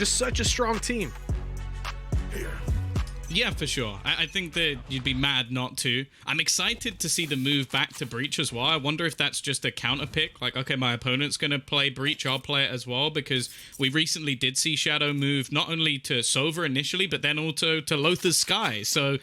Just such a strong team. Yeah, for sure. I think that you'd be mad not to. I'm excited to see the move back to Breach as well. I wonder if that's just a counter pick. Like, okay, my opponent's going to play Breach, I'll play it as well, because we recently did see Shadow move not only to Sova initially, but then also to Lothar's Sky. So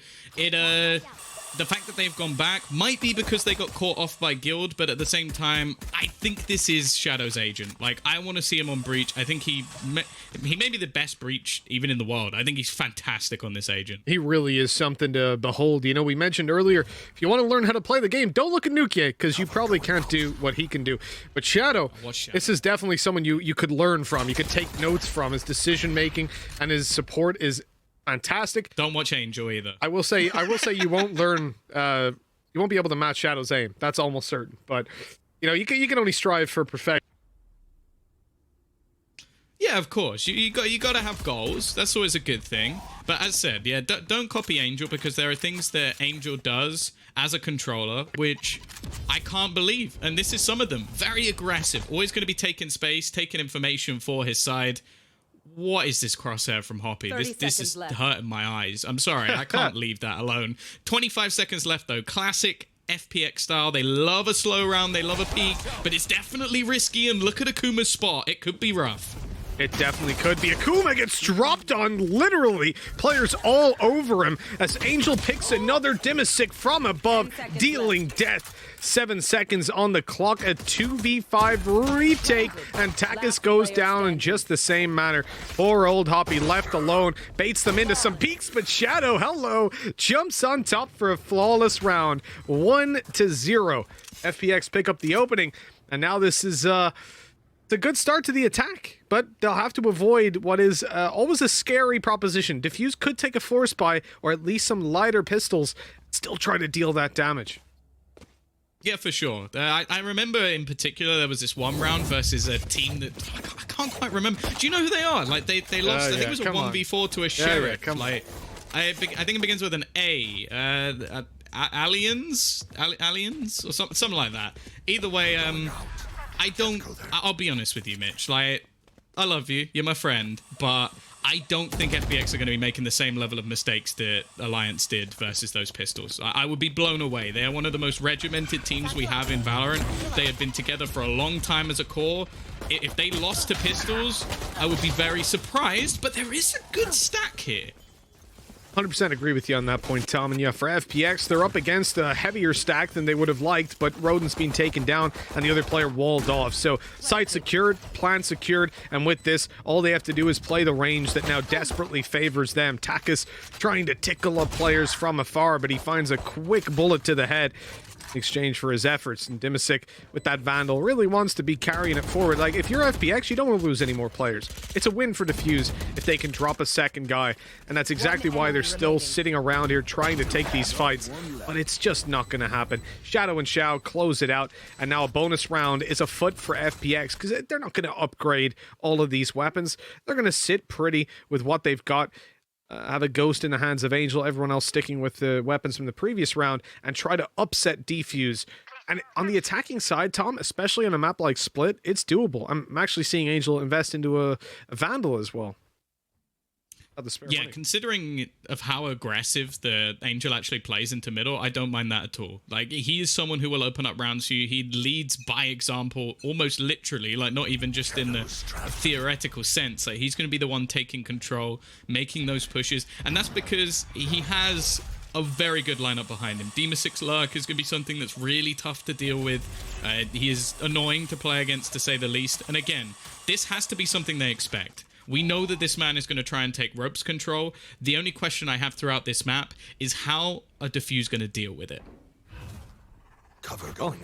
the fact that they've gone back might be because they got caught off by Guild, but at the same time, I think this is Shadow's agent. Like, I want to see him on Breach. I think he may be the best Breach even in the world. I think he's fantastic on this agent. He really is something to behold. You know, we mentioned earlier, if you want to learn how to play the game, don't look at Nuke, because you probably can't do what he can do. But Shadow, this is definitely someone you could learn from. You could take notes from. His decision-making and his support is fantastic. Don't watch Angel either. I will say you won't learn, you won't be able to match Shadow's aim. That's almost certain. But, you know, you can only strive for perfection. Yeah, of course. You got to have goals. That's always a good thing. But as said, yeah, don't copy Angel, because there are things that Angel does as a controller which I can't believe. And this is some of them. Very aggressive. Always going to be taking space, taking information for his side. What is this crosshair from Hoppy? This is hurting my eyes. I'm sorry, I can't leave that alone. 25 seconds left, though. Classic FPX style. They love a slow round, they love a peek, but it's definitely risky, and look at Akuma's spot. It could be rough. It definitely could be. Akuma gets dropped on, literally. Players all over him as Angel picks another Dimisic from above, dealing death. 7 seconds on the clock, a 2v5 retake, and Takis goes down in just the same manner. Poor old Hoppy left alone, baits them into some peaks, but Shadow, hello, jumps on top for a flawless round. 1-0. FPX pick up the opening, and now this is it's a good start to the attack, but they'll have to avoid what is always a scary proposition. DFUSE could take a force buy, or at least some lighter pistols, still try to deal that damage. Yeah, for sure. I remember in particular there was this one round versus a team that I can't quite remember. Do you know who they are? Like they lost. I think it was a 1v4 to a Sheriff. Like I think it begins with an A. Aliens or something like that. Either way, I'll be honest with you, Mitch. Like, I love you. You're my friend, but I don't think FPX are going to be making the same level of mistakes that Alliance did versus those pistols. I would be blown away. They are one of the most regimented teams we have in Valorant. They have been together for a long time as a core. If they lost to pistols, I would be very surprised, but there is a good stack here. 100% agree with you on that point, Tom. And yeah, for FPX, they're up against a heavier stack than they would have liked, but Rodin's been taken down and the other player walled off. So site secured, plan secured, and with this, all they have to do is play the range that now desperately favors them. Takis trying to tickle up players from afar, but he finds a quick bullet to the head in exchange for his efforts. And Dimisic, with that Vandal, really wants to be carrying it forward. Like, if you're FPX, you don't want to lose any more players. It's a win for DFUSE if they can drop a second guy, and that's exactly why they're still sitting around here trying to take these fights, but it's just not going to happen. Shadow and Xiao close it out, and now a bonus round is afoot for FPX, because they're not going to upgrade all of these weapons. They're going to sit pretty with what they've got. Have a ghost in the hands of Angel, everyone else sticking with the weapons from the previous round, and try to upset DFUSE. And on the attacking side, Tom, especially on a map like Split, it's doable. I'm actually seeing Angel invest into a Vandal as well. Yeah, considering of how aggressive the Angel actually plays into middle, I don't mind that at all. Like, he is someone who will open up rounds for you. He leads by example, almost literally, like not even just in the theoretical sense. Like, he's going to be the one taking control, making those pushes, and that's because he has a very good lineup behind him. Dimisic Lurk is going to be something that's really tough to deal with. He is annoying to play against, to say the least. And again, this has to be something they expect. We know that this man is going to try and take ropes control. The only question I have throughout this map is how are DFUSE going to deal with it?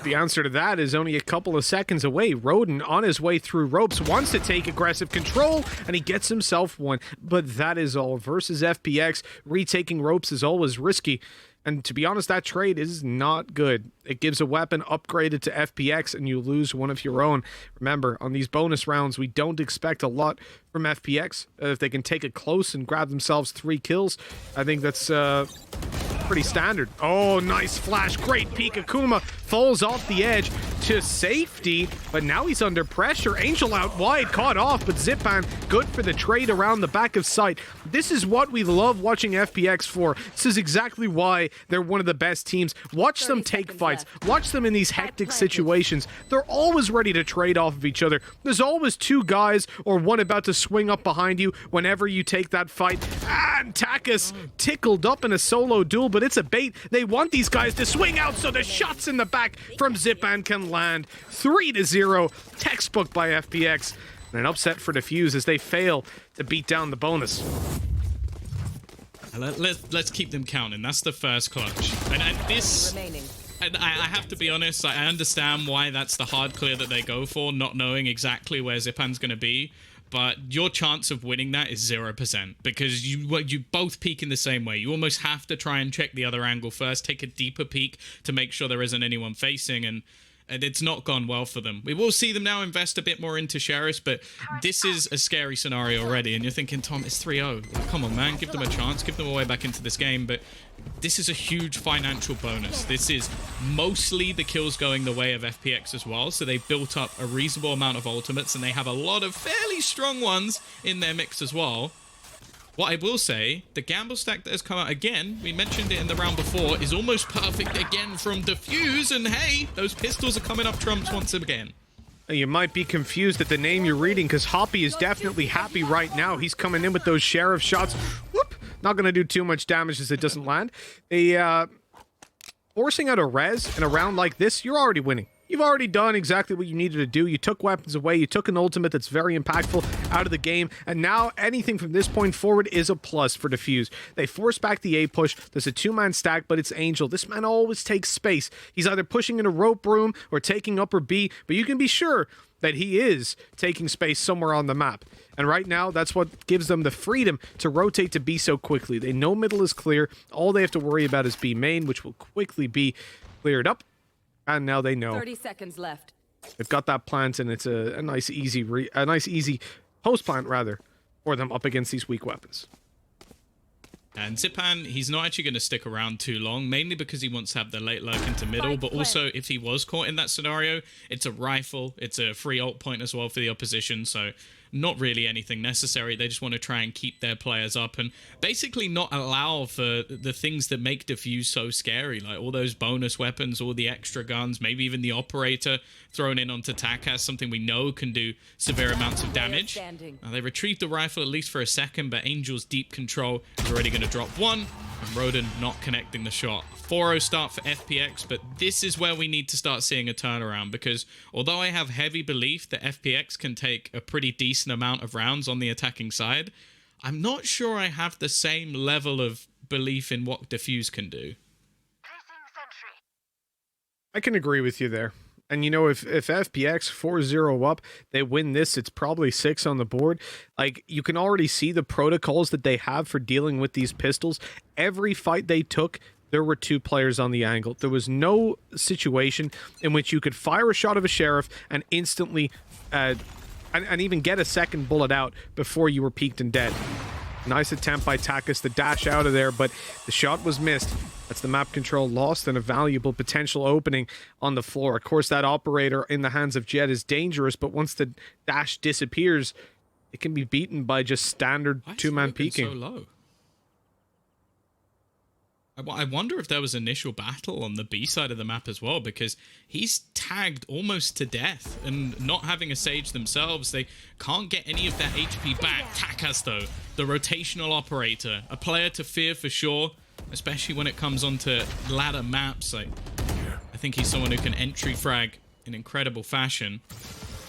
The answer to that is only a couple of seconds away. Rodin, on his way through ropes, wants to take aggressive control, and he gets himself one. But that is all. Versus FPX, retaking ropes is always risky. And to be honest, that trade is not good. It gives a weapon upgraded to FPX, and you lose one of your own. Remember, on these bonus rounds, we don't expect a lot from FPX. If they can take it close and grab themselves 3 kills, I think that's pretty standard. Oh, nice flash. Great peek. Akuma falls off the edge. to safety, but now he's under pressure. Angel out wide, caught off, but Zipan good for the trade around the back of sight. This is what we love watching FPX for. This is exactly why they're one of the best teams. Watch them take fights. Watch them in these hectic situations. They're always ready to trade off of each other. There's always two guys or one about to swing up behind you whenever you take that fight. And Takas tickled up in a solo duel, but it's a bait. They want these guys to swing out so the shots in the back from Zipan can land. 3-0, textbook by FPX. And an upset for DFUSE as they fail to beat down the bonus. Let's keep them counting. That's the first clutch. And this... And I have to be honest, I understand why that's the hard clear that they go for, not knowing exactly where Zipan's going to be. But your chance of winning that is 0% because you both peek in the same way. You almost have to try and check the other angle first, take a deeper peek to make sure there isn't anyone facing, and it's not gone well for them. We will see them now invest a bit more into Sheriffs, but this is a scary scenario already, and you're thinking, Tom, it's 3-0. Come on, man, give them a chance, give them a way back into this game, but this is a huge financial bonus. This is mostly the kills going the way of FPX as well, so they've built up a reasonable amount of ultimates, and they have a lot of fairly strong ones in their mix as well. What I will say, the gamble stack that has come out again, we mentioned it in the round before, is almost perfect again from DFUSE, and hey, those pistols are coming up trumps once again. You might be confused at the name you're reading, because Hoppy is definitely happy right now. He's coming in with those Sheriff shots. Whoop! Not going to do too much damage as it doesn't land. Forcing out a res in a round like this, you're already winning. You've already done exactly what you needed to do. You took weapons away. You took an ultimate that's very impactful out of the game. And now anything from this point forward is a plus for DFUSE. They force back the A push. There's a two-man stack, but it's Angel. This man always takes space. He's either pushing in a rope room or taking upper B, but you can be sure that he is taking space somewhere on the map. And right now, that's what gives them the freedom to rotate to B so quickly. They know middle is clear. All they have to worry about is B main, which will quickly be cleared up. And now they know 30 seconds left. They've got that plant, and it's a nice easy post plant rather for them up against these weak weapons. And Zipan, he's not actually going to stick around too long, mainly because he wants to have the late lurk into middle, but also if he was caught in that scenario, it's a rifle, it's a free ult point as well for the opposition, so not really anything necessary. They just want to try and keep their players up and basically not allow for the things that make DFUSE so scary, like all those bonus weapons, all the extra guns, maybe even the operator thrown in onto Takas, something we know can do severe amounts of damage. They retrieved the rifle at least for a second, but Angel's deep control is already going to drop one, and Roden not connecting the shot. 4-0 start for FPX, but this is where we need to start seeing a turnaround, because although I have heavy belief that FPX can take a pretty decent amount of rounds on the attacking side, I'm not sure I have the same level of belief in what DFUSE can do. I can agree with you there. And you know, if FPX 4-0 up, they win this, it's probably 6 on the board. Like, you can already see the protocols that they have for dealing with these pistols. Every fight they took, there were 2 players on the angle. There was no situation in which you could fire a shot of a Sheriff and instantly and even get a second bullet out before you were peaked and dead. Nice attempt by Takas to dash out of there, but the shot was missed. That's the map control lost and a valuable potential opening on the floor. Of course, that operator in the hands of Jet is dangerous, but once the dash disappears, it can be beaten by just standard two-man peeking. So low? I wonder if there was initial battle on the B side of the map as well, because he's tagged almost to death, and not having a Sage themselves, they can't get any of that HP back. Takas, though, the rotational operator, a player to fear for sure, especially when it comes onto ladder maps. Like, I think he's someone who can entry frag in incredible fashion.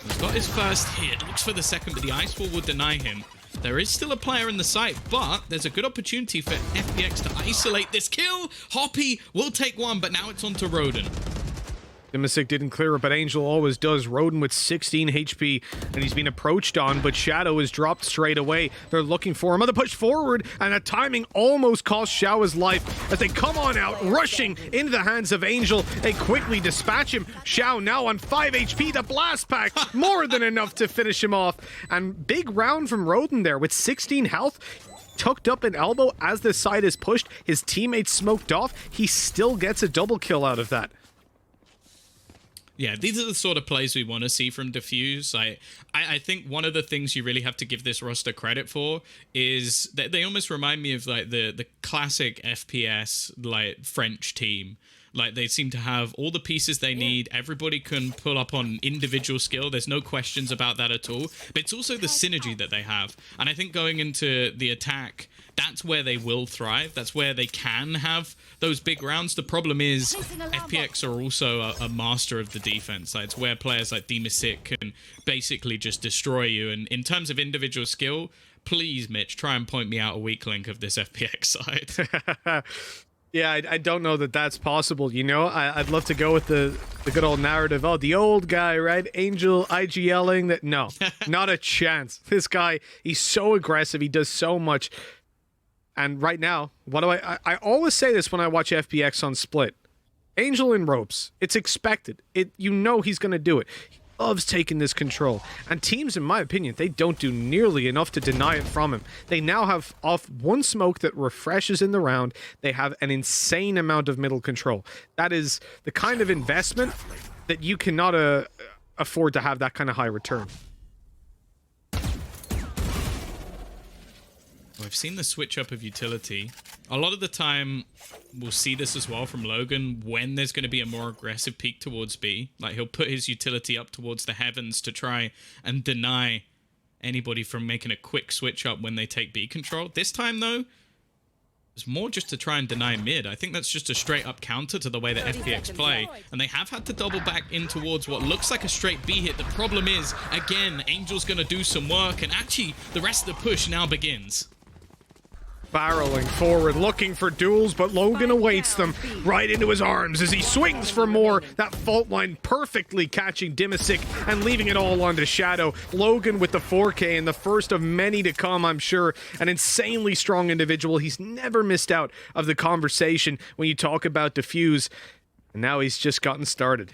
He's got his first hit, looks for the second, but the ice wall will deny him. There is still a player in the site, but there's a good opportunity for FPX to isolate this kill. Hoppy will take one, but now it's on to Roden. Dimisic didn't clear it, but Angel always does. Roden with 16 HP, and he's been approached on, but Shadow is dropped straight away. They're looking for him. Another push forward, and a timing almost cost Xiao his life as they come on out, rushing into the hands of Angel. They quickly dispatch him. Xiao now on 5 HP. The blast pack, more than enough to finish him off. And big round from Roden there with 16 health. Tucked up an elbow as the side is pushed. His teammates smoked off. He still gets a double kill out of that. Yeah, these are the sort of plays we want to see from DFUSE. I think one of the things you really have to give this roster credit for is that they almost remind me of like the classic FPS like French team. Like, they seem to have all the pieces they need. Everybody can pull up on individual skill. There's no questions about that at all. But it's also the synergy that they have. And I think going into the attack, that's where they will thrive. That's where they can have those big rounds. The problem is FPX are also a master of the defense. Like, it's where players like DFUSE can basically just destroy you. And in terms of individual skill, please, Mitch, try and point me out a weak link of this FPX side. Yeah, I don't know that that's possible, you know? I'd love to go with the good old narrative. Oh, the old guy, right? Angel IGLing that. No, not a chance. This guy, he's so aggressive. He does so much. And right now, what do I always say this when I watch FPX on Split. Angel in ropes. It's expected. You know he's going to do it. He loves taking this control. And teams, in my opinion, they don't do nearly enough to deny it from him. They now have off one smoke that refreshes in the round. They have an insane amount of middle control. That is the kind of investment that you cannot afford to have that kind of high return. I've seen the switch up of utility. A lot of the time, we'll see this as well from Logan when there's going to be a more aggressive peek towards B. Like, he'll put his utility up towards the heavens to try and deny anybody from making a quick switch up when they take B control. This time, though, it's more just to try and deny mid. I think that's just a straight up counter to the way that FPX play. And they have had to double back in towards what looks like a straight B hit. The problem is, again, Angel's going to do some work. And actually, the rest of the push now begins. Barreling forward, looking for duels, but Logan awaits them right into his arms as he swings for more. That fault line perfectly catching DFUSE and leaving it all onto Shadow. Logan with the 4K and the first of many to come, I'm sure. An insanely strong individual. He's never missed out of the conversation when you talk about DFUSE. And now he's just gotten started.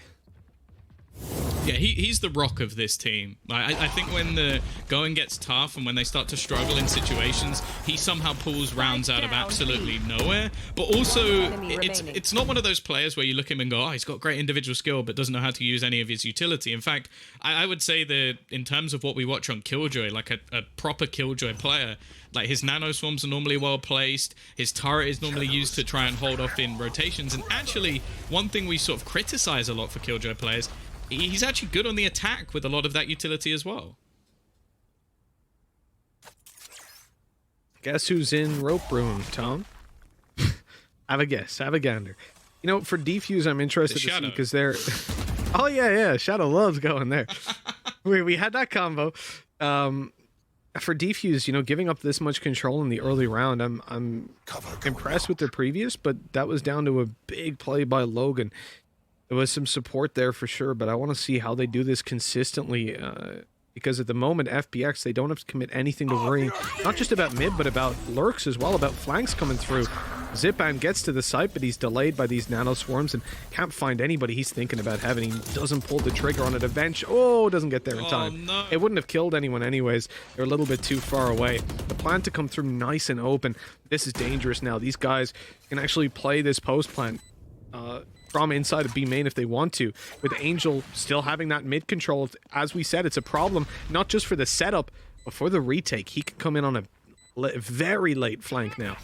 Yeah, he's the rock of this team. I think when the going gets tough and when they start to struggle in situations, he somehow pulls rounds out of absolutely nowhere. But also, it's not one of those players where you look at him and go, oh, he's got great individual skill, but doesn't know how to use any of his utility. In fact, I would say that in terms of what we watch on Killjoy, like a proper Killjoy player, like his nano swarms are normally well placed, his turret is normally used to try and hold off in rotations. And actually, one thing we sort of criticize a lot for Killjoy players, he's actually good on the attack with a lot of that utility as well. Guess who's in rope room, Tom? Have a guess. Have a gander. You know, for DFUSE, I'm interested to see because they're... Oh, yeah. Shadow loves going there. we had that combo. For DFUSE, you know, giving up this much control in the early round, I'm impressed with their previous, but that was down to a big play by Logan. There was some support there for sure, but I want to see how they do this consistently because at the moment, FPX, they don't have to commit anything to worrying, not just about mid, but about lurks as well, about flanks coming through. Zipan gets to the site, but he's delayed by these nano swarms and can't find anybody he's thinking about having. He doesn't pull the trigger on it eventually. Oh, doesn't get there in time. No. It wouldn't have killed anyone anyways. They're a little bit too far away. The plan to come through nice and open. This is dangerous now. These guys can actually play this post plant from inside of B main if they want to, with Angel still having that mid control. As we said, it's a problem not just for the setup but for the retake. He can come in on a very late flank now.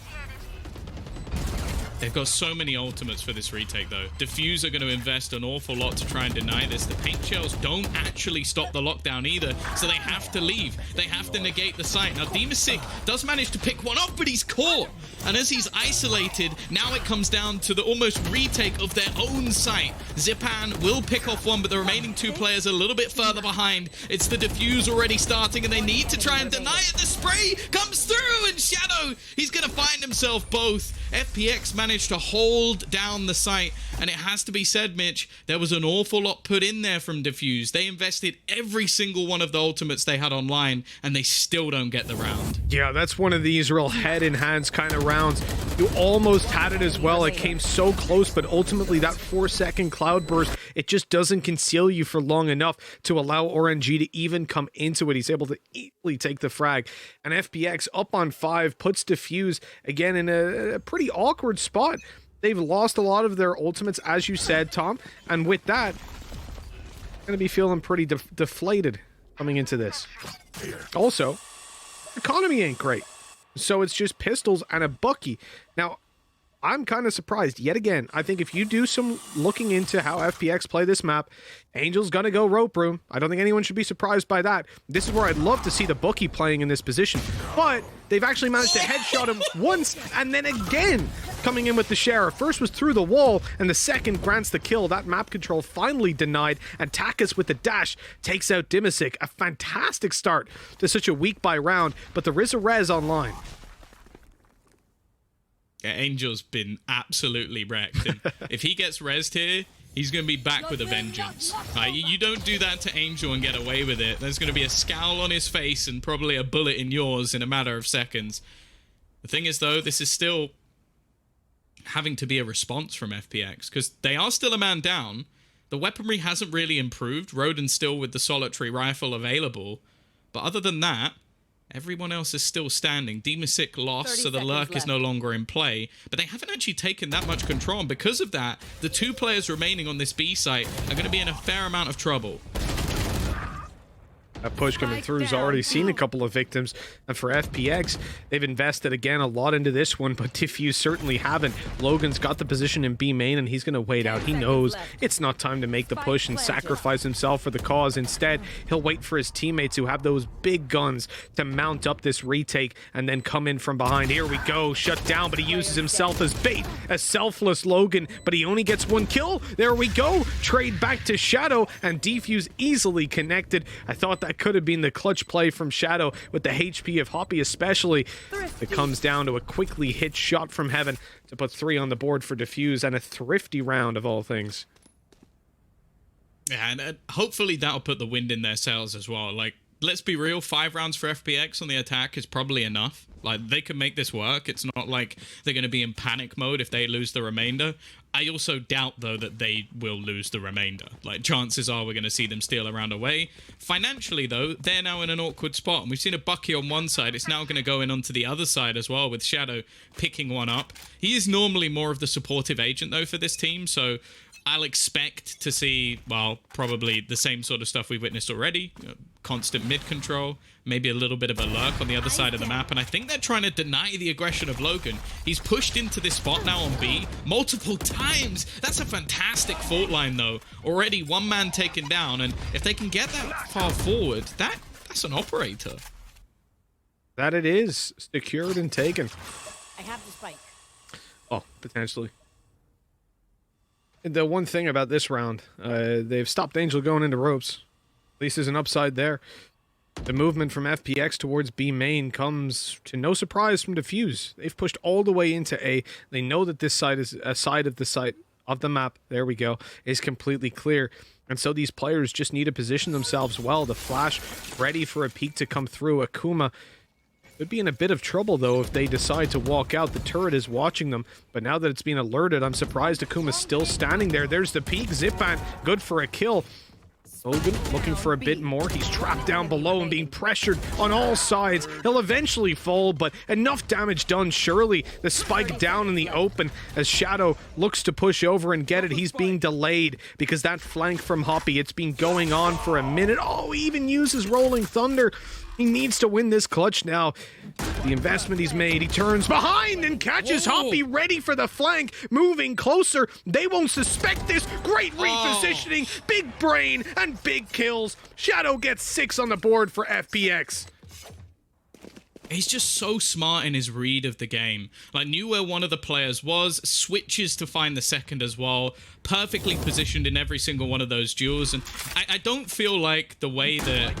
They've got so many ultimates for this retake, though. DFUSE are going to invest an awful lot to try and deny this. The paint shells don't actually stop the lockdown either, so they have to leave. They have to negate the site. Now, DFUSE does manage to pick one up, but he's caught. And as he's isolated, now it comes down to the almost retake of their own site. Zipan will pick off one, but the remaining two players are a little bit further behind. It's the DFUSE already starting, and they need to try and deny it. The spray comes through, and Shadow, he's going to find himself both. FPX managed to hold down the site, and it has to be said, Mitch, there was an awful lot put in there from DFUSE. They invested every single one of the ultimates they had online, and they still don't get the round. Yeah, that's one of these real head in hands kind of rounds. You almost had it as well. It came so close, but ultimately that 4-second cloud burst, it just doesn't conceal you for long enough to allow RNG to even come into it. He's able to easily take the frag, and FPX up on 5 puts DFUSE again in a pretty awkward spot. They've lost a lot of their ultimates, as you said, Tom, and with that, Gonna be feeling pretty deflated coming into this. Also, economy ain't great. So it's just pistols and a Bucky. Now, I'm kind of surprised. Yet again, I think if you do some looking into how FPX play this map, Angel's gonna go rope room. I don't think anyone should be surprised by that. This is where I'd love to see the Bucky playing in this position. But they've actually managed to headshot him once and then again coming in with the Sheriff. First was through the wall, and the second grants the kill. That map control finally denied, and Takas with the dash takes out Dimisic. A fantastic start to such a weak by round, but there is a res online. Yeah, Angel's been absolutely wrecked. And if he gets rezzed here, he's going to be back with a vengeance. You don't do that to Angel and get away with it. There's going to be a scowl on his face and probably a bullet in yours in a matter of seconds. The thing is, though, this is still having to be a response from FPX, because they are still a man down. The weaponry hasn't really improved. Roden's still with the solitary rifle available. But other than that, everyone else is still standing. Dimisic lost, so the lurk is no longer in play. But they haven't actually taken that much control. And because of that, the two players remaining on this B site are going to be in a fair amount of trouble. That push coming through has already seen a couple of victims, and for FPX, they've invested again a lot into this one, but DFUSE certainly haven't. Logan's got the position in B main, and he's going to wait out. He knows it's not time to make the push and sacrifice himself for the cause. Instead, he'll wait for his teammates who have those big guns to mount up this retake and then come in from behind. Here we go, shut down, but he uses himself as bait, a selfless Logan, but he only gets one kill. There we go, trade back to Shadow, and DFUSE easily connected. I thought that could have been the clutch play from Shadow with the HP of Hoppy especially. It comes down to a quickly hit shot from heaven to put 3 on the board for DFUSE, and a thrifty round of all things. Yeah, and hopefully that'll put the wind in their sails as well. Like, let's be real, 5 rounds for FPX on the attack is probably enough. Like, they can make this work. It's not like they're going to be in panic mode if they lose the remainder. I also doubt, though, that they will lose the remainder. Like, chances are we're going to see them steal a round away. Financially, though, they're now in an awkward spot. And we've seen a Bucky on one side. It's now going to go in onto the other side as well, with Shadow picking one up. He is normally more of the supportive agent, though, for this team. So I'll expect to see, well, probably the same sort of stuff we've witnessed already. Constant mid control, maybe a little bit of a lurk on the other side of the map. And I think they're trying to deny the aggression of Logan. He's pushed into this spot now on B multiple times. That's a fantastic fault line, though. Already one man taken down. And if they can get that far forward, that's an operator. That it is. Secured and taken. I have the spike. Oh, potentially. The one thing about this round, they've stopped Angel going into ropes. At least there's an upside there. The movement from FPX towards B main comes to no surprise from DFUSE. They've pushed all the way into A. They know that this side is a side of the map. There we go. Is completely clear. And so these players just need to position themselves well. The flash ready for a peek to come through. Akuma would be in a bit of trouble, though, if they decide to walk out. The turret is watching them, but now that it's been alerted, I'm surprised Akuma's still standing there. There's the peek. Zipan, good for a kill. Logan looking for a bit more. He's trapped down below and being pressured on all sides. He'll eventually fall, but enough damage done, surely. The spike down in the open as Shadow looks to push over and get it. He's being delayed because that flank from Hoppy, it's been going on for a minute. Oh, he even uses Rolling Thunder. He needs to win this clutch now. The investment he's made, he turns behind and catches Hoppy, ready for the flank, moving closer. They won't suspect this. Great repositioning, big brain, and big kills. Shadow gets 6 on the board for FPX. He's just so smart in his read of the game. Like, knew where one of the players was, switches to find the second as well, perfectly positioned in every single one of those duels. And I don't feel like the way that...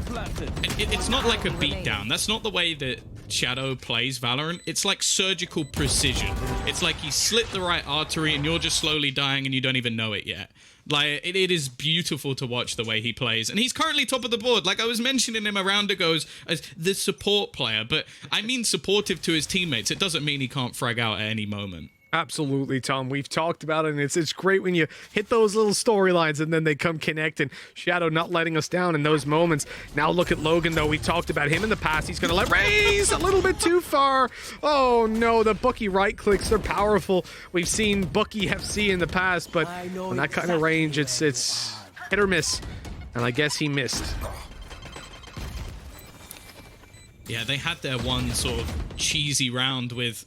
It's not like a beatdown. That's not the way that Shadow plays Valorant. It's like surgical precision. It's like he slit the right artery and you're just slowly dying and you don't even know it yet. Like, it is beautiful to watch the way he plays. And he's currently top of the board. Like, I was mentioning him a round ago as the support player, but I mean supportive to his teammates. It doesn't mean he can't frag out at any moment. Absolutely, Tom. We've talked about it, and it's great when you hit those little storylines and then they come connect, and Shadow not letting us down in those moments. Now look at Logan, though. We talked about him in the past. He's going to let raise a little bit too far. Oh, no. The Bucky right clicks, they're powerful. We've seen Bucky FC in the past, but on that kind of range, it's hit or miss. And I guess he missed. Yeah, they had their one sort of cheesy round with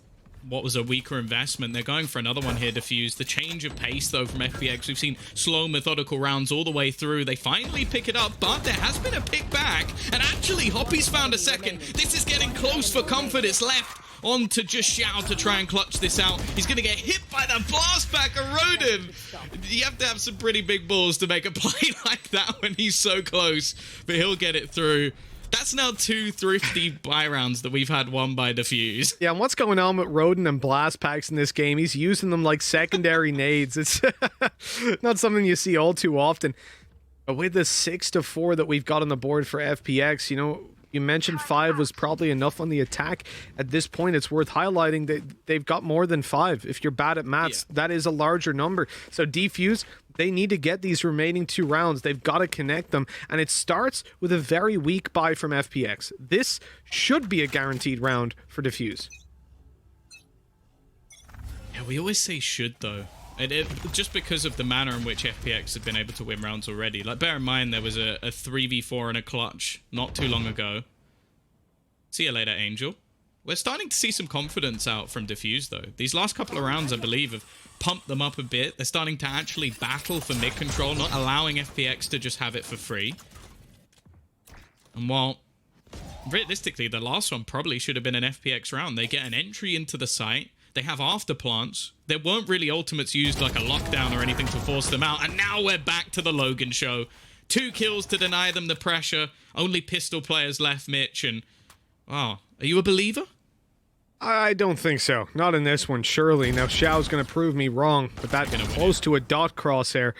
what was a weaker investment. They're going for another one here, DFUSE. The change of pace, though, from FPX. We've seen slow, methodical rounds all the way through. They finally pick it up, but there has been a pick back. And actually, Hoppy's found a second. This is getting close for comfort. It's left on to just Xiao to try and clutch this out. He's going to get hit by the blast back of Rodin. You have to have some pretty big balls to make a play like that when he's so close, but he'll get it through. That's now 2 thrifty buy rounds that we've had won by DFUSE. Yeah, and what's going on with Rodin and blast packs in this game? He's using them like secondary nades. It's not something you see all too often. But with the 6-4 that we've got on the board for FPX, you know, you mentioned 5 was probably enough on the attack. At this point, it's worth highlighting that they've got more than 5. If you're bad at maths, that is a larger number. So DFUSE, they need to get these remaining 2 rounds. They've got to connect them. And it starts with a very weak buy from FPX. This should be a guaranteed round for DFUSE. Yeah, we always say should, though. Just because of the manner in which FPX have been able to win rounds already. Like, bear in mind, there was a 3v4 in a clutch not too long ago. See you later, Angel. We're starting to see some confidence out from DFUSE, though. These last couple of rounds, I believe, have pumped them up a bit. They're starting to actually battle for mid control, not allowing FPX to just have it for free. And while realistically, the last one probably should have been an FPX round. They get an entry into the site. They have after plants. There weren't really ultimates used like a lockdown or anything to force them out. And now we're back to the Logan show. 2 kills to deny them the pressure. Only pistol players left, Mitch. And, wow, are you a believer? I don't think so. Not in this one, surely. Now, Xiao's going to prove me wrong, but that's close to a dot crosshair.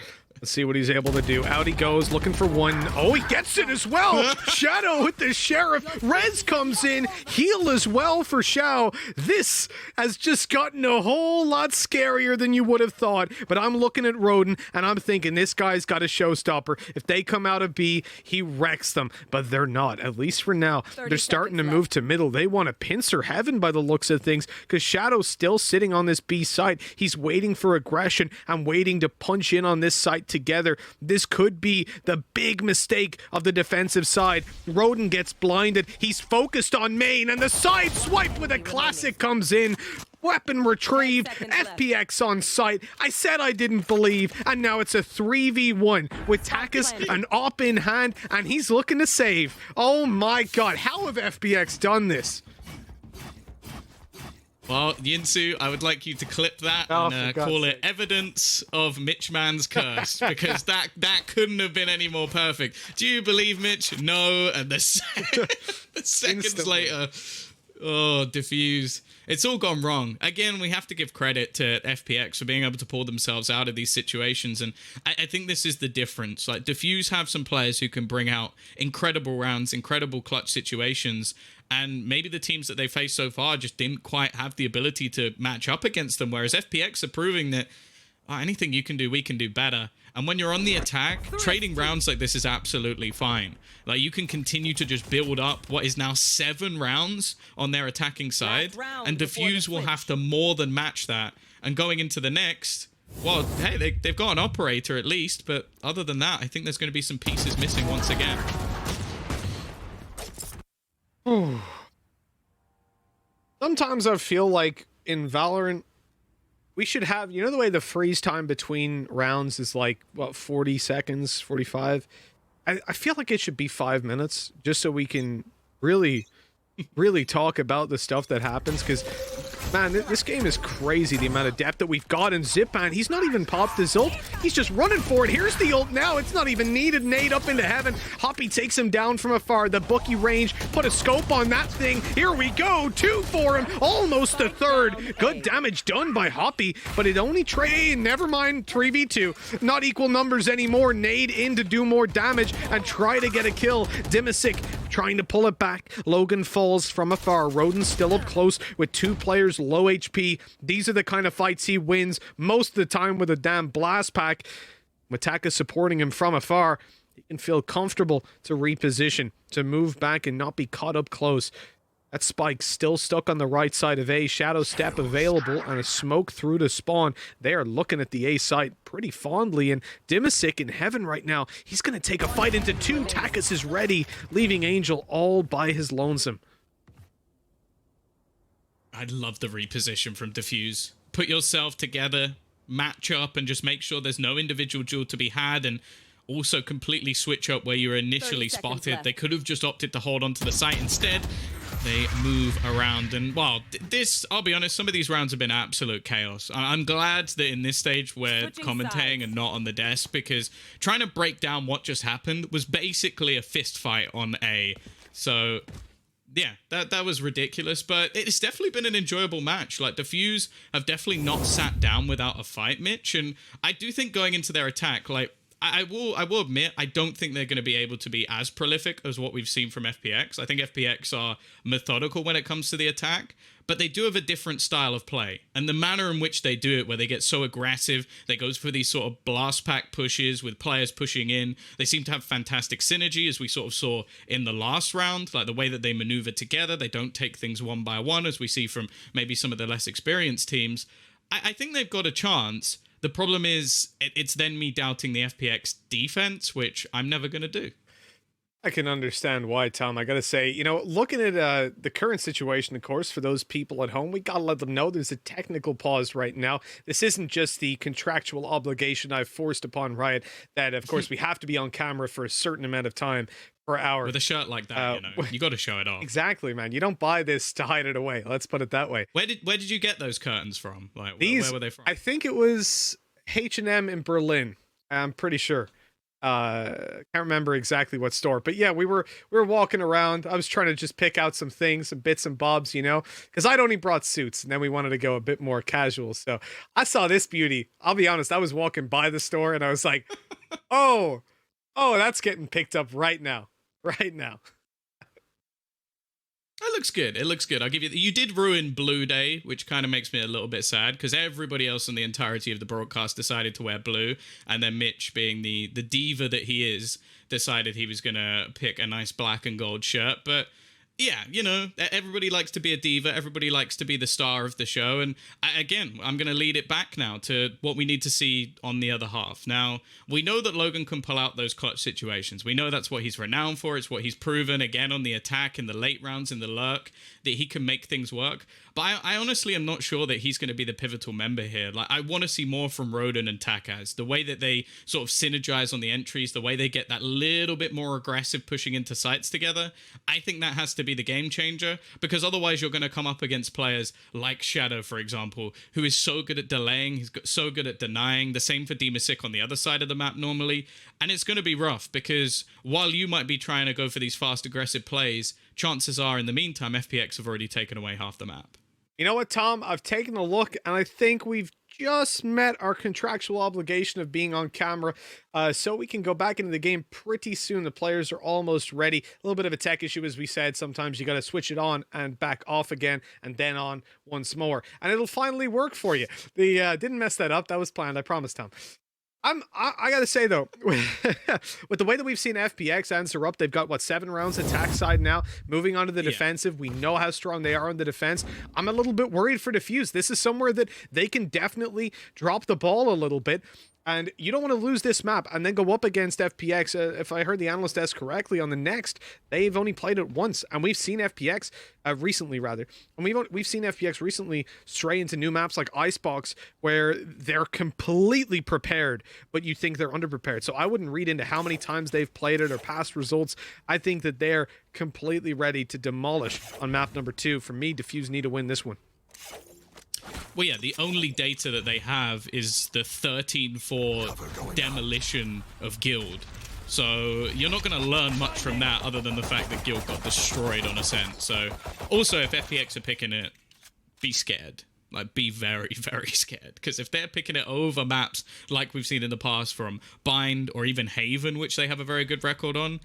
Let's see what he's able to do. Out he goes, looking for one. Oh, he gets it as well. Shadow with the Sheriff. Rez comes in. Heal as well for Xiao. This has just gotten a whole lot scarier than you would have thought. But I'm looking at Rodin, and I'm thinking this guy's got a showstopper. If they come out of B, he wrecks them. But they're not, at least for now. They're starting to move to middle. They want to pincer heaven by the looks of things, because Shadow's still sitting on this B site. He's waiting for aggression and waiting to punch in on this site together. This could be the big mistake of the defensive side. Rodin gets blinded. He's focused on main, and the side swipe with a classic comes in. Weapon retrieved. FPX on site. I said I didn't believe, and now it's a 3v1 with Takis an op in hand, and he's looking to save. Oh my god, how have FPX done this? Well, Yinsu, I would like you to clip that and call it evidence of Mitch Man's curse, because that couldn't have been any more perfect. Do you believe, Mitch? No. And the seconds later, oh, DFUSE. It's all gone wrong. Again, we have to give credit to FPX for being able to pull themselves out of these situations, and I think this is the difference. Like, DFUSE have some players who can bring out incredible rounds, incredible clutch situations, and maybe the teams that they faced so far just didn't quite have the ability to match up against them, whereas FPX are proving that anything you can do, we can do better. And when you're on the attack, trading rounds like this is absolutely fine. Like, you can continue to just build up what is now 7 rounds on their attacking side, and DFUSE will have to more than match that. And going into the next, well, hey, they've got an operator at least, but other than that, I think there's going to be some pieces missing once again. Sometimes I feel like in Valorant, we should have, you know, the way the freeze time between rounds is like, what, 40 seconds, 45? I feel like it should be 5 minutes, just so we can really talk about the stuff that happens, because, man, this game is crazy, the amount of depth that we've got in Zipan. He's not even popped his ult. He's just running for it. Here's the ult now. It's not even needed. Nade up into heaven. Hoppy takes him down from afar. The bookie range. Put a scope on that thing. Here we go. 2 for him. Almost a third. Good damage done by Hoppy, but it only never mind, 3v2. Not equal numbers anymore. Nade in to do more damage and try to get a kill. Dimisic trying to pull it back. Logan falls from afar. Rodin still up close with 2 players low HP. These are the kind of fights he wins most of the time with a damn blast pack. With Taka supporting him from afar, he can feel comfortable to reposition, to move back and not be caught up close. That spike still stuck on the right side of A. Shadow step available and a smoke through to spawn. They are looking at the A site pretty fondly. And Dimisic in heaven right now. He's going to take a fight into 2. Takis is ready, leaving Angel all by his lonesome. I love the reposition from DFUSE. Put yourself together, match up, and just make sure there's no individual duel to be had, and also completely switch up where you were initially spotted. They could have just opted to hold onto the site. Instead, they move around. And, well, this, I'll be honest, some of these rounds have been absolute chaos. I'm glad that in this stage we're commentating and not on the desk, because trying to break down what just happened was basically a fist fight on A. So yeah, that was ridiculous, but it's definitely been an enjoyable match. Like, DFUSE have definitely not sat down without a fight, Mitch, and I do think going into their attack, like, I will admit, I don't think they're going to be able to be as prolific as what we've seen from FPX. I think FPX are methodical when it comes to the attack, but they do have a different style of play. And the manner in which they do it, where they get so aggressive, they go for these sort of blast pack pushes with players pushing in. They seem to have fantastic synergy, as we sort of saw in the last round, like the way that they maneuver together. They don't take things one by one, as we see from maybe some of the less experienced teams. I think they've got a chance. The problem is, it's then me doubting the FPX defense, which I'm never going to do. I can understand why, Tom. I got to say, you know, looking at the current situation, of course, for those people at home, we got to let them know there's a technical pause right now. This isn't just the contractual obligation I've forced upon Riot that, of course, we have to be on camera for a certain amount of time per hour. With a shirt like that, you know, you got to show it off. Exactly, man. You don't buy this to hide it away. Let's put it that way. Where did you get those curtains from? Like, where were they from? I think it was H&M in Berlin. I'm pretty sure. Can't remember exactly what store, but yeah, we were walking around. I was trying to just pick out some things, some bits and bobs, you know, because I'd only brought suits, and then we wanted to go a bit more casual. So I saw this beauty. I'll be honest, I was walking by the store and I was like, oh, that's getting picked up right now. It looks good. It looks good. I'll give you... You did ruin Blue Day, which kind of makes me a little bit sad, because everybody else in the entirety of the broadcast decided to wear blue, and then Mitch, being the diva that he is, decided he was going to pick a nice black and gold shirt. But yeah, you know, everybody likes to be a diva. Everybody likes to be the star of the show. And again, I'm going to lead it back now to what we need to see on the other half. Now, we know that Logan can pull out those clutch situations. We know that's what he's renowned for. It's what he's proven, again, on the attack, in the late rounds, in the lurk, that he can make things work. But I honestly am not sure that he's going to be the pivotal member here. Like, I want to see more from Roden and Takaz. The way that they sort of synergize on the entries, the way they get that little bit more aggressive pushing into sites together, I think that has to be the game changer, because otherwise you're going to come up against players like Shadow, for example, who is so good at delaying, he's so good at denying. The same for Dimisic on the other side of the map normally. And it's going to be rough, because while you might be trying to go for these fast, aggressive plays, chances are, in the meantime, FPX have already taken away half the map. You know what, Tom? I've taken a look, and I think we've just met our contractual obligation of being on camera, so we can go back into the game pretty soon. The players are almost ready. A little bit of a tech issue, as we said. Sometimes you got to switch it on and back off again, and then on once more, and it'll finally work for you. Didn't mess that up. That was planned. I promise, Tom. I gotta say though, with the way that we've seen FPX answer up, they've got what, 7 rounds attack side now, moving on to the defensive. We know how strong they are on the defense. I'm a little bit worried for DFUSE. This is somewhere that they can definitely drop the ball a little bit. And you don't want to lose this map and then go up against FPX. If I heard the analyst desk correctly, on the next, they've only played it once, and we've seen FPX recently, rather, and we've seen FPX recently stray into new maps like Icebox, where they're completely prepared, but you think they're underprepared. So I wouldn't read into how many times they've played it or past results. I think that they're completely ready to demolish on map number 2. For me, DFUSE need to win this one. Well, yeah, the only data that they have is the 13-4 demolition of Guild. So you're not going to learn much from that, other than the fact that Guild got destroyed on Ascent. So also, if FPX are picking it, be scared. Like, be very, very scared. Because if they're picking it over maps like we've seen in the past from Bind or even Haven, which they have a very good record on,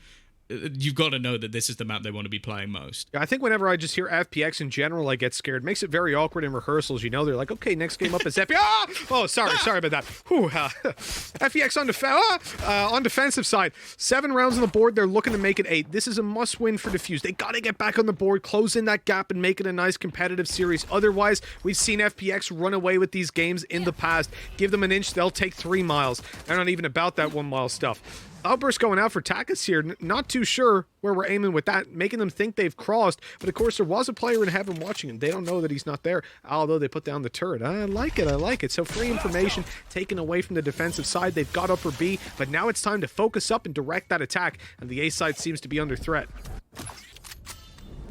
you've got to know that this is the map they want to be playing most. I think whenever I just hear FPX in general, I get scared. It makes it very awkward in rehearsals. You know, they're like, okay, next game up is FPX. Ah! Oh, sorry about that. Whew, FPX on defensive side. 7 rounds on the board. They're looking to make it 8. This is a must-win for DFUSE. They got to get back on the board, close in that gap, and make it a nice competitive series. Otherwise, we've seen FPX run away with these games in the past. Give them an inch, they'll take 3 miles. They're not even about that 1 mile stuff. Outburst going out for Takas here. Not too sure where we're aiming with that, making them think they've crossed. But of course, there was a player in heaven watching him. They don't know that he's not there, although they put down the turret. I like it. So free information taken away from the defensive side. They've got upper B, but now it's time to focus up and direct that attack. And the A side seems to be under threat.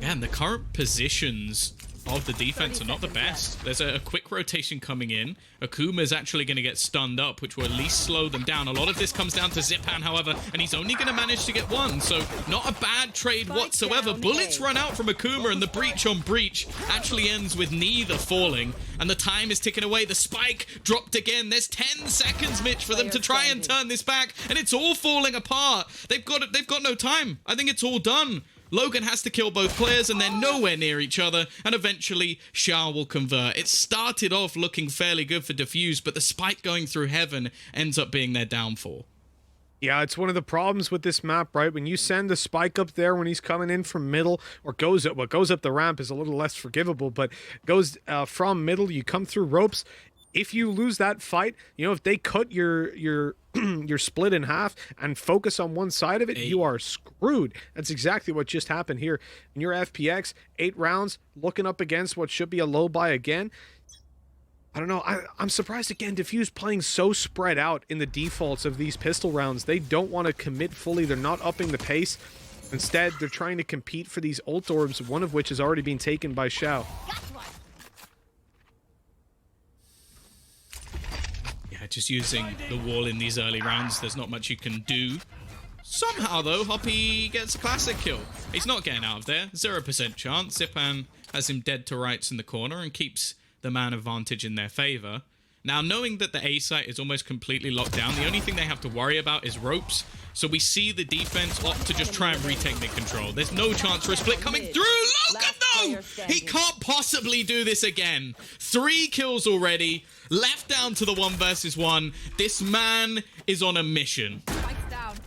Yeah, and the current positions of the defense are not the best. There's a quick rotation coming in. Akuma's actually going to get stunned up, which will at least slow them down. A lot of this comes down to Zipan, however, and he's only going to manage to get 1, so not a bad trade whatsoever. Bullets run out from Akuma, and the breach on breach actually ends with neither falling, and the time is ticking away. The spike dropped again. There's 10 seconds, Mitch, for them to try and turn this back, and it's all falling apart. They've got no time. I think it's all done. Logan has to kill both players, and they're nowhere near each other, and eventually Xiao will convert. It started off looking fairly good for DFUSE, but the spike going through heaven ends up being their downfall. Yeah, it's one of the problems with this map, right? When you send the spike up there when he's coming in from middle, or goes up the ramp is a little less forgivable, but goes from middle, you come through ropes. If you lose that fight, you know, if they cut your your split in half and focus on one side of it, you are screwed. That's exactly what just happened here. In your FPX, 8 rounds, looking up against what should be a low buy again. I don't know. I'm surprised again, DFUSE playing so spread out in the defaults of these pistol rounds. They don't want to commit fully. They're not upping the pace. Instead, they're trying to compete for these ult orbs, one of which has already been taken by Xiao. Just using the wall in these early rounds, there's not much you can do. Somehow, though, Hoppy gets a classic kill. He's not getting out of there. 0% chance. Zipan has him dead to rights in the corner and keeps the man advantage in their favor. Now, knowing that the A site is almost completely locked down, the only thing they have to worry about is ropes. So we see the defense opt to just try and retake the control. There's no chance for a split coming through. Logan, no! He can't possibly do this again. 3 kills already. Left down to the 1 versus 1. This man is on a mission.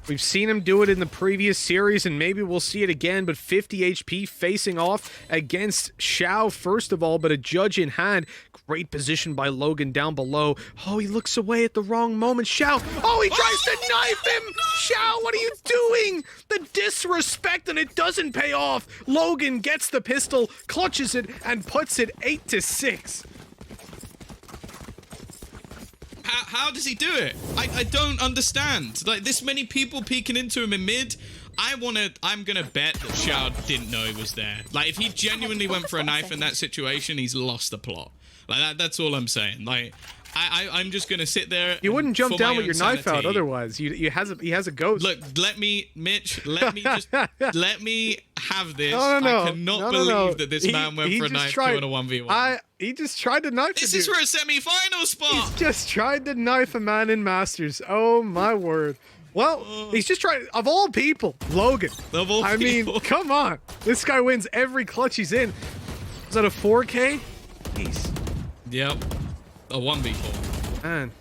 We've seen him do it in the previous series, and maybe we'll see it again, but 50 HP facing off against Xiao, first of all, but a judge in hand. Great position by Logan down below. Oh, he looks away at the wrong moment. Xiao, oh, he tries to knife him! Xiao, what are you doing? The disrespect, and it doesn't pay off. Logan gets the pistol, clutches it, and puts it 8-6. How does he do it? I don't understand. Like, this many people peeking into him in mid. I'm gonna bet that Xiao didn't know he was there. Like, if he genuinely went for a knife in that situation, he's lost the plot. Like, that's all I'm saying. Like, I'm just gonna sit there. You wouldn't jump down with your knife out otherwise. He has a ghost. Look, Mitch, let me have this. No. I cannot believe that this man went for a knife in a 1v1. He just tried to knife. This is for a semi-final spot. He's just tried to knife a man in Masters. Oh my word. Well, he's just trying. Of all people, Logan. Of all people. I mean, come on. This guy wins every clutch he's in. Is that a 4K? Jeez. Yep. A 1v4. Man.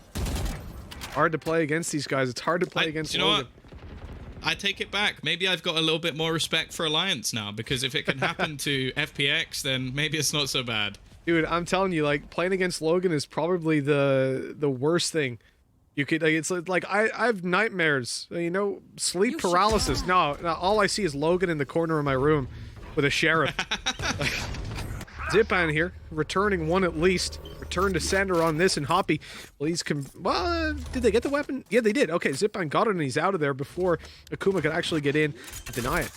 Hard to play against these guys. It's hard to play against you know Logan. What? I take it back. Maybe I've got a little bit more respect for Alliance now, because if it can happen to FPX, then maybe it's not so bad. Dude, I'm telling you, like, playing against Logan is probably the worst thing. You could, like, it's like I have nightmares, you know, sleep paralysis. No, all I see is Logan in the corner of my room with a sheriff. Zipan here, returning 1 at least. Return to sender on this, and Hoppy, well, did they get the weapon? Yeah, they did. Okay, Zipan got it, and he's out of there before Akuma could actually get in and deny it.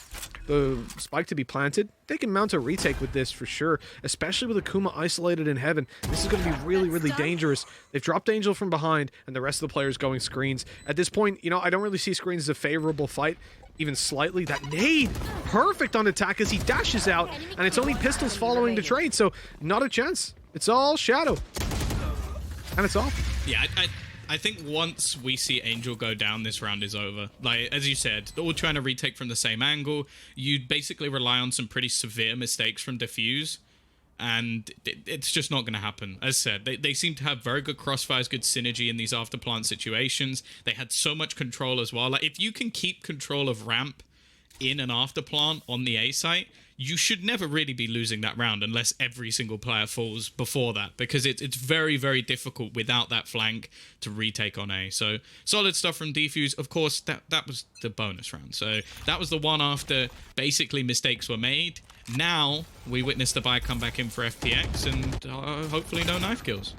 The spike to be planted. They can mount a retake with this for sure, especially with Akuma isolated in heaven. This is going to be really, really dangerous. They've dropped Angel from behind, and the rest of the players going screens. At this point, you know, I don't really see screens as a favorable fight, even slightly. That nade, perfect on attack as he dashes out, and it's only pistols following the trade, so not a chance. It's all Shadow. And it's off. Yeah, I think once we see Angel go down, this round is over. Like, as you said, all trying to retake from the same angle. You basically rely on some pretty severe mistakes from DFUSE, and it's just not going to happen. As said, they seem to have very good crossfires, good synergy in these after-plant situations. They had so much control as well. Like, if you can keep control of ramp in an after-plant on the A site, you should never really be losing that round unless every single player falls before that, because it's very, very difficult without that flank to retake on A. So solid stuff from DFUSE. Of course, that was the bonus round. So that was the one after basically mistakes were made. Now we witness the buy come back in for FPX, and hopefully no knife kills.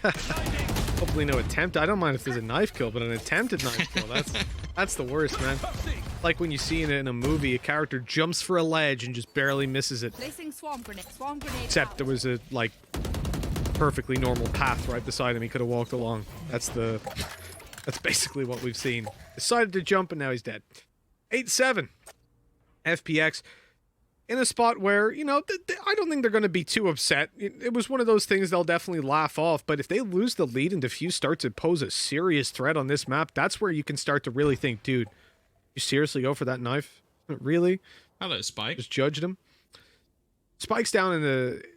Hopefully no attempt. I don't mind if there's a knife kill, but an attempted knife kill, that's the worst, man. Like when you see it in a movie, a character jumps for a ledge and just barely misses it. Swarm grenade Except there was a, like, perfectly normal path right beside him he could have walked along. That's basically what we've seen. Decided to jump and now he's dead. 8-7. FPX in a spot where, you know, I don't think they're going to be too upset. It was one of those things they'll definitely laugh off, but if they lose the lead and DFUSE start to pose a serious threat on this map, that's where you can start to really think, dude, you seriously go for that knife? Really? Hello, Spike. Just judged him. Spike's down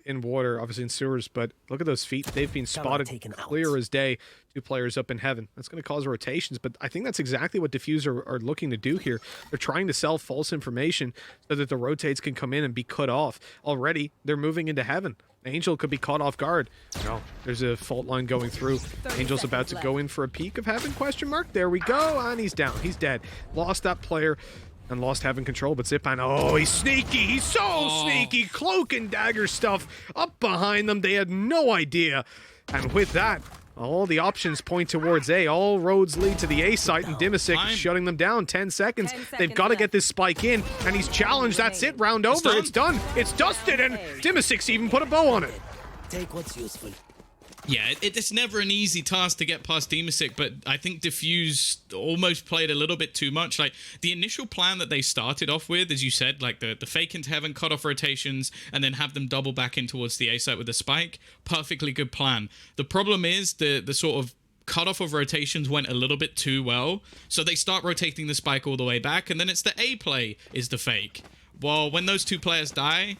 in water, obviously in sewers, but look at those feet. They've been spotted clear as day. 2 players up in heaven. That's going to cause rotations, but I think that's exactly what DFUSE are looking to do here. They're trying to sell false information so that the rotates can come in and be cut off. Already, they're moving into heaven. Angel could be caught off guard. No, there's a fault line going through. Angel's about to go in for a peek of heaven, question mark. There we go, and he's down. He's dead. Lost that player and lost heaven control, but Zipan, oh, he's sneaky. He's so sneaky. Cloak and dagger stuff up behind them. They had no idea. And with that, all the options point towards A. All roads lead to the A site, and Dimisic is shutting them down. 10 seconds. They've got to get this spike in, and he's challenged. That's it. Round over. It's done. It's dusted, and Dimisic's even put a bow on it. Take what's useful. Yeah, it's never an easy task to get past Dimisic, but I think DFUSE almost played a little bit too much. Like, the initial plan that they started off with, as you said, like the fake into heaven, cut off rotations, and then have them double back in towards the A site with a spike, perfectly good plan. The problem is the sort of cutoff of rotations went a little bit too well, so they start rotating the spike all the way back, and then it's the A play is the fake. Well, when those 2 players die,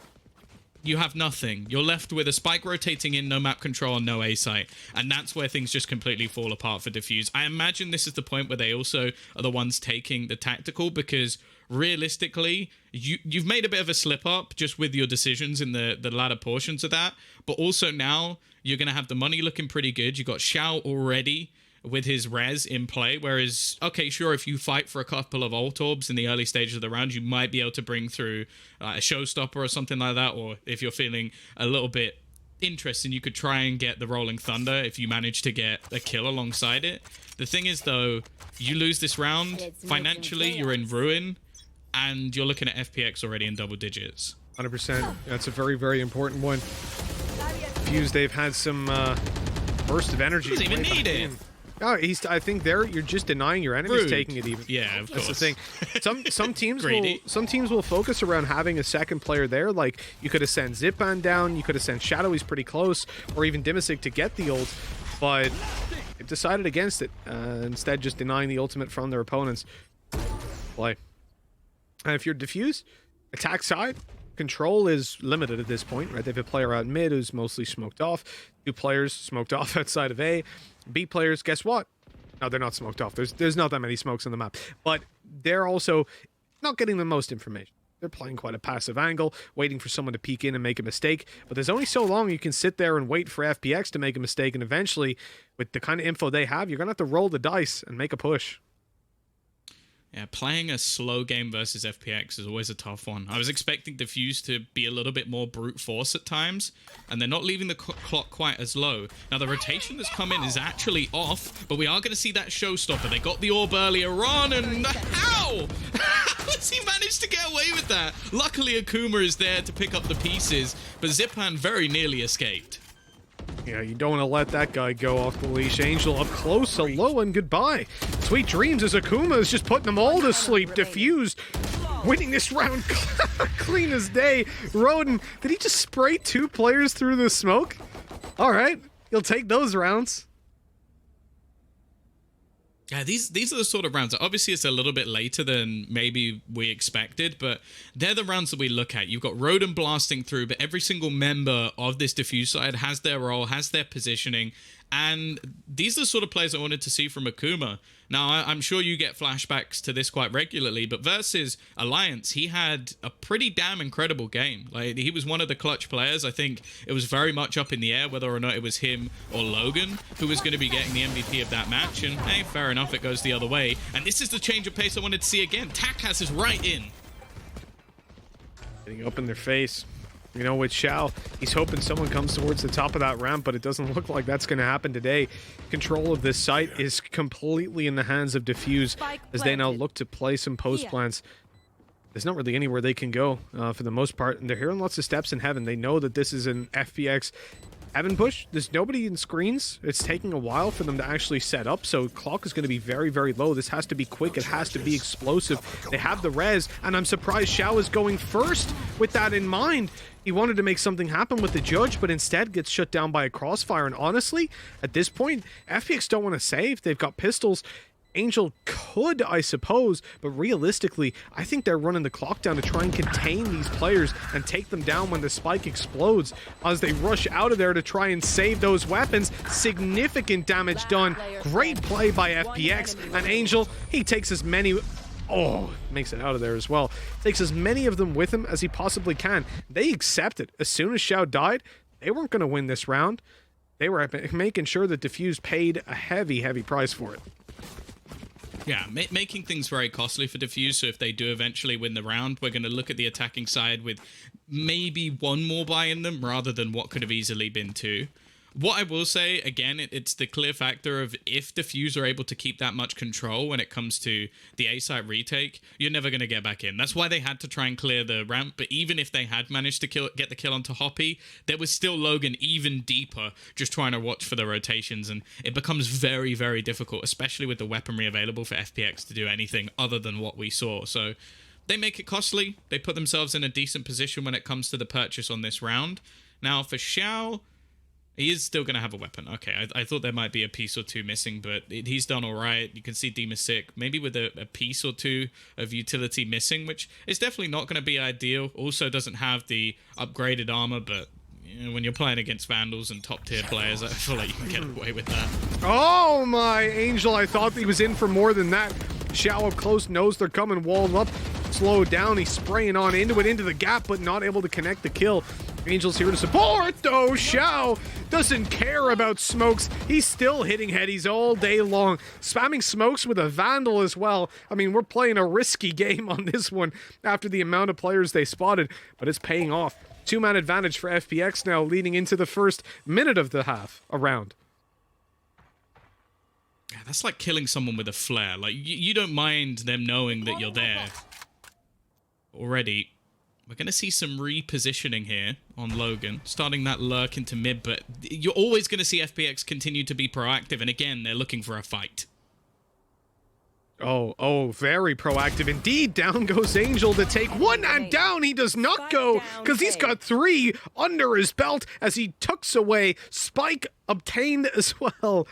you have nothing. You're left with a spike rotating in, no map control, and no A site. And that's where things just completely fall apart for DFUSE. I imagine this is the point where they also are the ones taking the tactical, because realistically, you've made a bit of a slip up just with your decisions in the latter portions of that. But also now, you're going to have the money looking pretty good. You got Xiao already with his res in play, whereas, okay, sure, if you fight for a couple of ult orbs in the early stages of the round, you might be able to bring through a showstopper or something like that, or if you're feeling a little bit interested, you could try and get the Rolling Thunder if you manage to get a kill alongside it. The thing is, though, you lose this round, financially, you're in ruin, and you're looking at FPX already in double digits. 100%. That's a very, very important one. DFUSE, they've had some burst of energy. Doesn't even need it. Oh, I think you're just denying your enemies Rude. taking it even. Yeah, of course. That's the thing. Some teams will focus around having a second player there. Like, you could have sent Zipan down, you could have sent Shadow, he's pretty close, or even Dimisic to get the ult, but they've decided against it. Instead, just denying the ultimate from their opponents. Play. And if you're DFUSE, attack side, control is limited at this point, right? They have a player out mid who's mostly smoked off. 2 players smoked off outside of A. B players, guess what? No, they're not smoked off. There's not that many smokes on the map. But they're also not getting the most information. They're playing quite a passive angle, waiting for someone to peek in and make a mistake. But there's only so long you can sit there and wait for FPX to make a mistake. And eventually, with the kind of info they have, you're going to have to roll the dice and make a push. Yeah, playing a slow game versus FPX is always a tough one. I was expecting DFUSE to be a little bit more brute force at times, and they're not leaving the clock quite as low. Now, the rotation that's come in is actually off, but we are going to see that showstopper. They got the orb earlier on, and how? How has he managed to get away with that? Luckily, Akuma is there to pick up the pieces, but Zipan very nearly escaped. Yeah, you don't want to let that guy go off the leash. Angel up close, hello, and goodbye. Sweet dreams as Akuma is just putting them all to sleep. DFUSE winning this round clean as day. Roden, did he just spray 2 players through the smoke? All right, you'll take those rounds. Yeah, these are the sort of rounds. Obviously, it's a little bit later than maybe we expected, but they're the rounds that we look at. You've got Roden blasting through, but every single member of this DFUSE side has their role, has their positioning, and these are the sort of players I wanted to see from Akuma. Now, I'm sure you get flashbacks to this quite regularly, but versus Alliance, he had a pretty damn incredible game. Like, he was one of the clutch players. I think it was very much up in the air whether or not it was him or Logan who was going to be getting the MVP of that match, and hey, fair enough, it goes the other way. And this is the change of pace I wanted to see again. Tak has his right in. Getting up in their face. You know, with Xiao, he's hoping someone comes towards the top of that ramp, but it doesn't look like that's going to happen today. Control of this site is completely in the hands of DFUSE as they now look to play some post plants. There's not really anywhere they can go for the most part, and they're hearing lots of steps in heaven. They know that this is an FPX heaven push. There's nobody in screens. It's taking a while for them to actually set up, so clock is going to be very, very low. This has to be quick. It has to be explosive. They have the res, and I'm surprised Xiao is going first with that in mind. He wanted to make something happen with the judge, but instead gets shut down by a crossfire. And honestly, at this point, FPX don't want to save. They've got pistols. Angel could, I suppose, but realistically, I think they're running the clock down to try and contain these players and take them down when the spike explodes as they rush out of there to try and save those weapons. Significant damage done. Great play by FPX. And Angel, he takes as many... Oh, makes it out of there as well. Takes as many of them with him as he possibly can. They accept it. As soon as Xiao died, they weren't going to win this round. They were making sure that DFUSE paid a heavy, heavy price for it. Yeah, making things very costly for DFUSE, so if they do eventually win the round, we're going to look at the attacking side with maybe one more buy in them rather than what could have easily been two. What I will say, again, it's the clear factor of if DFUSE are able to keep that much control when it comes to the A-site retake, you're never going to get back in. That's why they had to try and clear the ramp, but even if they had managed to get the kill onto Hoppy, there was still Logan even deeper just trying to watch for the rotations, and it becomes very, very difficult, especially with the weaponry available for FPX to do anything other than what we saw. So they make it costly. They put themselves in a decent position when it comes to the purchase on this round. Now, for Xiao... he is still going to have a weapon. Okay, I thought there might be a piece or two missing, but he's done all right. You can see Dima sick, maybe with a piece or two of utility missing, which is definitely not going to be ideal. Also doesn't have the upgraded armor, but you know, when you're playing against Vandals and top-tier players, I feel like you can get away with that. Oh, my Angel. I thought he was in for more than that. Xiao up close, knows they're coming, walled up, slowed down. He's spraying on into it, into the gap, but not able to connect the kill. Angel's here to support, though. Xiao doesn't care about smokes. He's still hitting headies all day long. Spamming smokes with a Vandal as well. I mean, we're playing a risky game on this one after the amount of players they spotted, but it's paying off. Two-man advantage for FPX now leading into the first minute of the half around. Yeah, that's like killing someone with a flare. Like, you don't mind them knowing that you're there already. We're going to see some repositioning here on Logan, starting that lurk into mid, but you're always going to see FPX continue to be proactive, and again, they're looking for a fight. Oh, very proactive indeed. Down goes Angel to take one, and down he does not go, because he's got three under his belt as he tucks away. Spike obtained as well.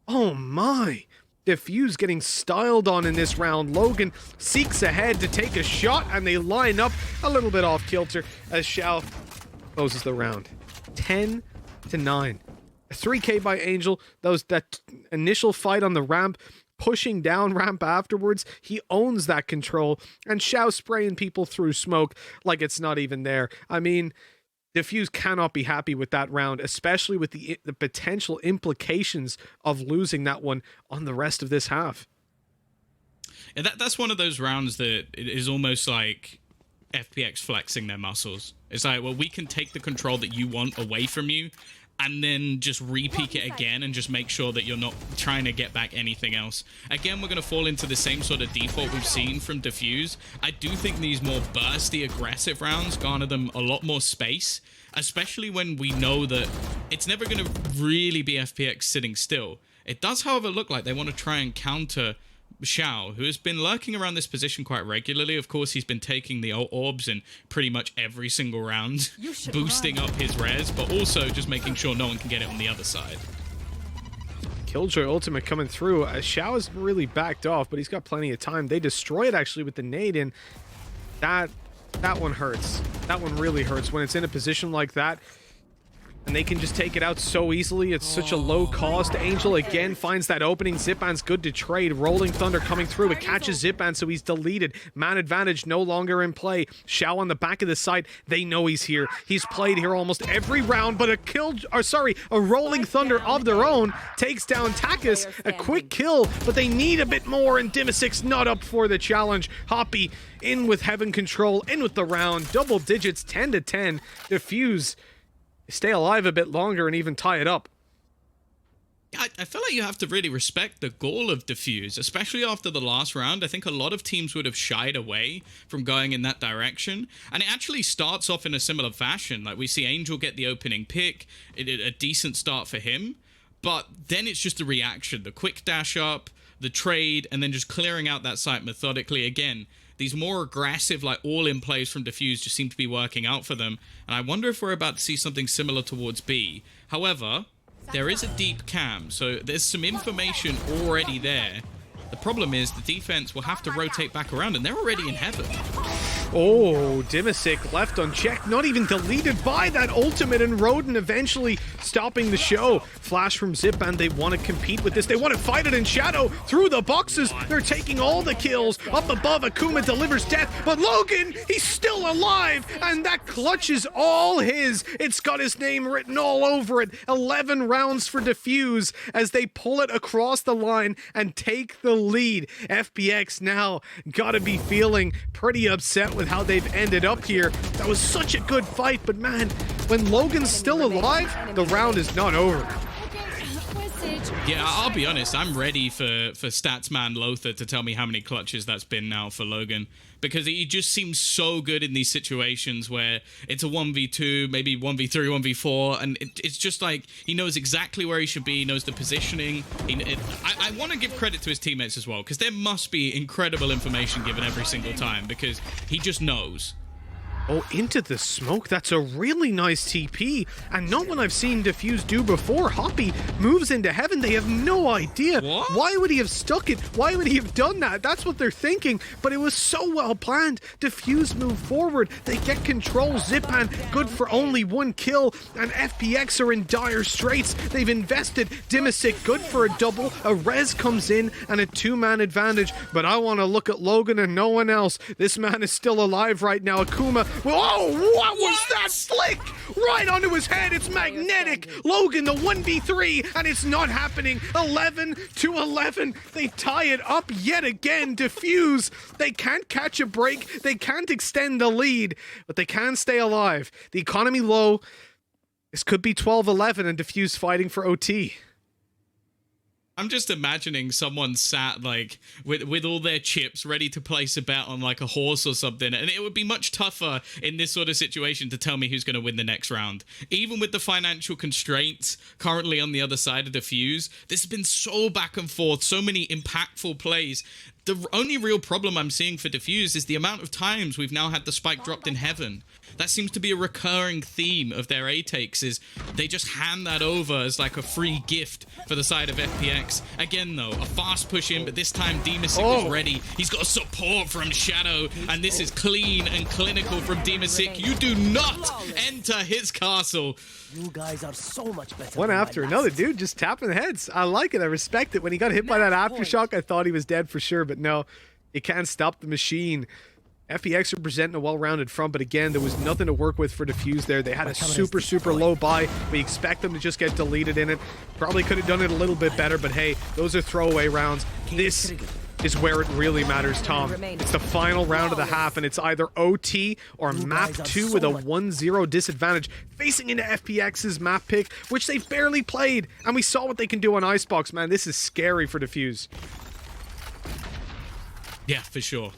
Oh my. DFUSE getting styled on in this round. Logan seeks ahead to take a shot, and they line up a little bit off kilter as Xiao closes the round. 10-9. A 3K by Angel. That initial fight on the ramp, pushing down ramp afterwards. He owns that control, and Xiao spraying people through smoke like it's not even there. I mean, DFUSE cannot be happy with that round, especially with the potential implications of losing that one on the rest of this half. Yeah, that's one of those rounds that is almost like FPX flexing their muscles. It's like, well, we can take the control that you want away from you and then just re-peak it again and just make sure that you're not trying to get back anything else. Again, we're going to fall into the same sort of default we've seen from DFUSE. I do think these more bursty, aggressive rounds garner them a lot more space, especially when we know that it's never going to really be FPX sitting still. It does, however, look like they want to try and counter Xiao, who has been lurking around this position quite regularly. Of course, he's been taking the orbs in pretty much every single round, boosting up his res, but also just making sure no one can get it on the other side. Killjoy ultimate coming through. Xiao has really backed off, but he's got plenty of time. They destroy it actually with the nade, and that one hurts. That one really hurts when it's in a position like that. And they can just take it out so easily. It's such a low cost. Angel again finds that opening. Zipan's good to trade. Rolling Thunder coming through. It catches Zipan, so he's deleted. Man advantage no longer in play. Xiao on the back of the site. They know he's here. He's played here almost every round, but a Rolling Thunder of their own takes down Takis. A quick kill, but they need a bit more, and Dimasik's not up for the challenge. Hoppy in with Heaven Control, in with the round. Double digits, 10-10. DFUSE stay alive a bit longer and even tie it up. I feel like you have to really respect the goal of DFUSE, especially after the last round. I think a lot of teams would have shied away from going in that direction. And it actually starts off in a similar fashion. Like, we see Angel get the opening pick, a decent start for him. But then it's just the reaction, the quick dash up, the trade, and then just clearing out that site methodically again. These more aggressive, like, all-in plays from DFUSE just seem to be working out for them. And I wonder if we're about to see something similar towards B. However, there is a deep cam, so there's some information already there. The problem is the defense will have to rotate back around, and they're already in heaven. Oh, Dimasik left unchecked, not even deleted by that ultimate, and Roden eventually stopping the show. Flash from Zipan, they want to compete with this. They want to fight it in shadow through the boxes. They're taking all the kills. Up above, Akuma delivers death, but Logan, he's still alive, and that clutch is all his. It's got his name written all over it. 11 rounds for DFUSE as they pull it across the line and take the lead. FPX now gotta be feeling pretty upset with how they've ended up here. That was such a good fight, but man, when Logan's still alive, the round is not over. Yeah, I'll be honest, I'm ready for Statsman Lothar to tell me how many clutches that's been now for Logan, because he just seems so good in these situations where it's a 1v2, maybe 1v3, 1v4, and it's just like he knows exactly where he should be, he knows the positioning. I want to give credit to his teammates as well, because there must be incredible information given every single time, because he just knows. Oh, into the smoke. That's a really nice TP, and not one I've seen DFUSE do before. Hoppy moves into heaven. They have no idea. What? Why would he have stuck it? Why would he have done that? That's what they're thinking, but it was so well planned. DFUSE move forward. They get control. Zipan, good for only one kill, and FPX are in dire straits. They've invested. Dimasik, good for a double. A res comes in, and a two-man advantage, but I want to look at Logan and no one else. This man is still alive right now. Akuma, whoa, what was that flick? Right onto his head, it's magnetic. Logan, the 1v3, and it's not happening. 11-11, they tie it up yet again. DFUSE, they can't catch a break, they can't extend the lead, but they can stay alive. The economy low, this could be 12-11 and DFUSE fighting for OT. I'm just imagining someone sat like with all their chips ready to place a bet on like a horse or something, and it would be much tougher in this sort of situation to tell me who's going to win the next round. Even with the financial constraints currently on the other side of DFUSE, this has been so back and forth, so many impactful plays. The only real problem I'm seeing for DFUSE is the amount of times we've now had the spike dropped in heaven. That seems to be a recurring theme of their A-takes, is they just hand that over as like a free gift for the side of FPX. Again though, a fast push in, but this time Dimasik was ready. He's got support from Shadow, and this is clean and clinical from Dimasik. You do not enter his castle. You guys are so much better. One after another, dude, just tapping the heads. I like it, I respect it. When he got hit by that aftershock, I thought he was dead for sure, but no, you can't stop the machine. FPX are presenting a well-rounded front, but again, there was nothing to work with for DFUSE there. They had a super low buy. We expect them to just get deleted in it. Probably could have done it a little bit better, but hey, those are throwaway rounds. This is where it really matters, Tom. It's the final round of the half, and it's either OT or map 2 with a 1-0 disadvantage, facing into FPX's map pick, which they've barely played, and we saw what they can do on Icebox, man. This is scary for DFUSE. Yeah, for sure.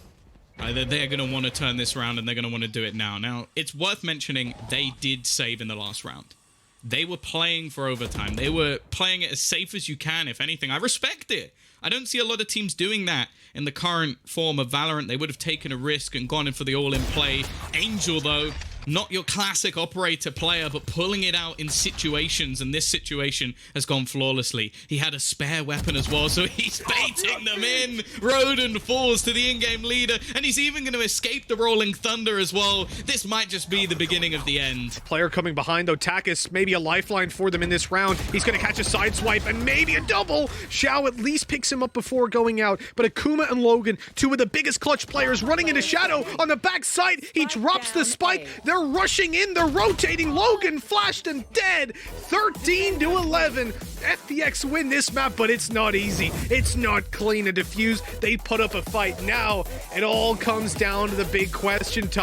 They're going to want to turn this around, and they're going to want to do it now. Now, it's worth mentioning they did save in the last round. They were playing for overtime. They were playing it as safe as you can, if anything. I respect it. I don't see a lot of teams doing that in the current form of Valorant. They would have taken a risk and gone in for the all-in play. Angel, though, not your classic operator player, but pulling it out in situations, and this situation has gone flawlessly. He had a spare weapon as well, so he's baiting them in. Roden falls to the in-game leader, and he's even going to escape the Rolling Thunder as well. This might just be the beginning of the end. Player coming behind, though. Takis, maybe a lifeline for them in this round. He's going to catch a side swipe and maybe a double. Xiao at least picks him up before going out, but Akuma and Logan, two of the biggest clutch players, running into Shadow on the backside. He drops the spike. They're rushing in. They're rotating. Logan flashed and dead. 13-11. FPX win this map, but it's not easy. It's not clean to defuse. They put up a fight. Now it all comes down to the big question, Tom.